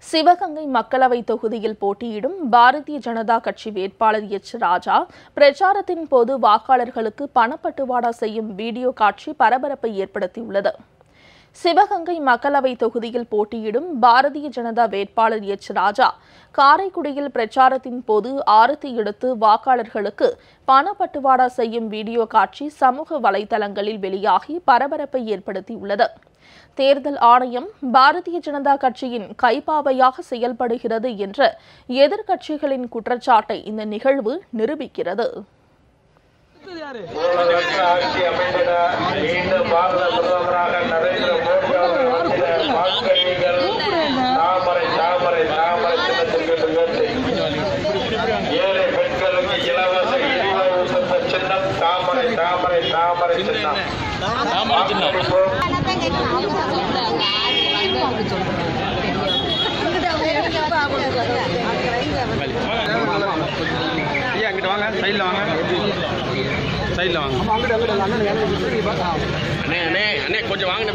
சிவகங்கை மக்களவை தொகுதியில் போட்டியிடும் பாரதிய ஜனதா கட்சி வேட்பாளர் எச் ராஜா பிரச்சாரத்தின் போது வாக்காளர்களுக்கு பணப்பட்டுவாடா செய்யும் வீடியோ காட்சி பரபரப்பை ஏற்படுத்தியுள்ளது. சிவகங்கை மக்களவை தொகுதியில் போட்டியிடும் பாரதிய ஜனதா வேட்பாளர் எச் ராஜா காரைக்குடியில் பிரச்சாரத்தின் போது ஆரத்தி எடுத்து வாக்காளர்களுக்கு பணப்பட்டுவாடா செய்யும் வீடியோ காட்சி சமூக வலைதளங்களில் வெளியாகி பரபரப்பை ஏற்படுத்தியுள்ளது. தேர்தல் ஆணையம் பாரதிய ஜனதா கட்சியின் கைப்பாவையாக செயல்படுகிறது என்ற எதிர்க்கட்சிகளின் குற்றச்சாட்டை இந்த நிகழ்வு நிரூபிக்கிறது. கொஞ்சம் வாங்க